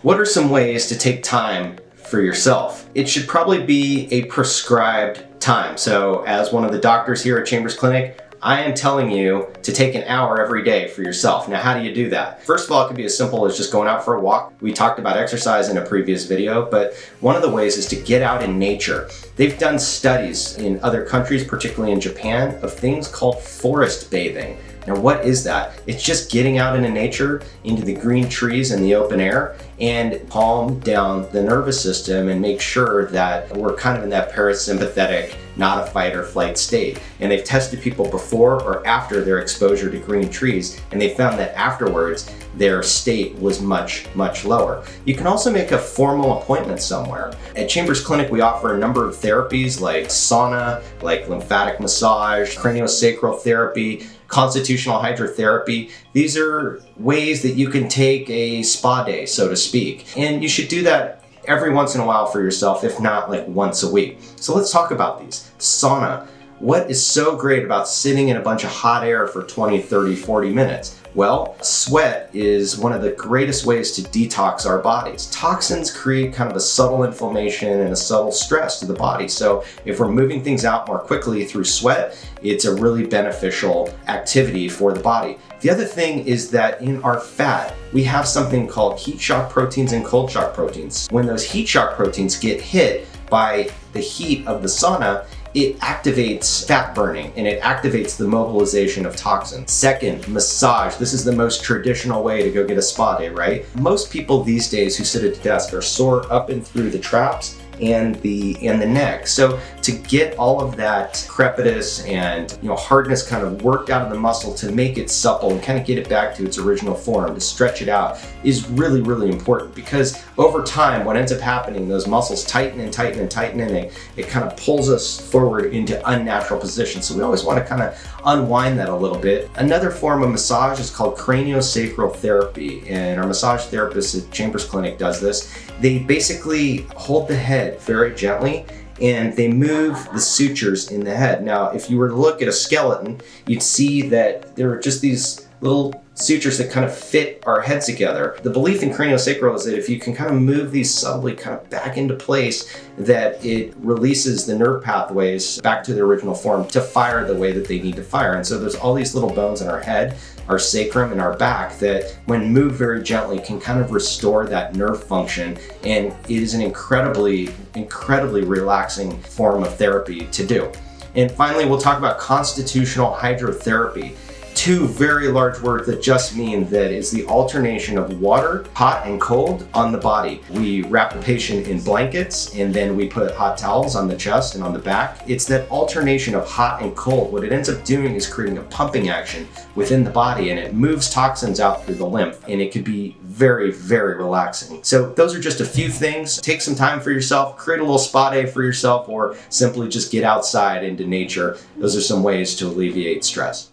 What are some ways to take time for yourself? It should probably be a prescribed time. So as one of the doctors here at Chambers Clinic, I am telling you to take an hour every day for yourself. Now, how do you do that? First of all, it could be as simple as just going out for a walk. We talked about exercise in a previous video, but one of the ways is to get out in nature. They've done studies in other countries, particularly in Japan, of things called forest bathing. Now, what is that? It's just getting out into nature, into the green trees and the open air, and calm down the nervous system and make sure that we're kind of in that parasympathetic, not a fight or flight state. And they've tested people before or after their exposure to green trees, and they found that afterwards, their state was much, much lower. You can also make a formal appointment somewhere. At Chambers Clinic, we offer a number of therapies like sauna, like lymphatic massage, craniosacral therapy, constitutional hydrotherapy. These are ways that you can take a spa day, so to speak. And you should do that every once in a while for yourself, if not like once a week. So let's talk about these. Sauna. What is so great about sitting in a bunch of hot air for 20, 30, 40 minutes? Well, sweat is one of the greatest ways to detox our bodies. Toxins create kind of a subtle inflammation and a subtle stress to the body. So if we're moving things out more quickly through sweat, it's a really beneficial activity for the body. The other thing is that in our fat, we have something called heat shock proteins and cold shock proteins. When those heat shock proteins get hit by the heat of the sauna, it activates fat burning and it activates the mobilization of toxins. Second, massage. This is the most traditional way to go get a spa day, right? Most people these days who sit at the desk are sore up and through the traps and the neck. So to get all of that crepitus and hardness kind of worked out of the muscle to make it supple and kind of get it back to its original form, to stretch it out, is really, really important, because over time what ends up happening, those muscles tighten and tighten and tighten, and it kind of pulls us forward into unnatural positions. So we always want to kind of unwind that a little bit. Another form of massage is called craniosacral therapy, and our massage therapist at Chambers Clinic does this. They basically hold the head very gently and they move the sutures in the head. Now, if you were to look at a skeleton, you'd see that there are just these little sutures that kind of fit our heads together. The belief in craniosacral is that if you can kind of move these subtly kind of back into place, that it releases the nerve pathways back to their original form to fire the way that they need to fire. And so there's all these little bones in our head, our sacrum and our back, that when moved very gently can kind of restore that nerve function. And it is an incredibly, incredibly relaxing form of therapy to do. And finally, we'll talk about constitutional hydrotherapy. Two very large words that just mean that it's the alternation of water, hot and cold, on the body. We wrap the patient in blankets and then we put hot towels on the chest and on the back. It's that alternation of hot and cold. What it ends up doing is creating a pumping action within the body, and it moves toxins out through the lymph, and it could be very, very relaxing. So those are just a few things. Take some time for yourself, create a little spa day for yourself, or simply just get outside into nature. Those are some ways to alleviate stress.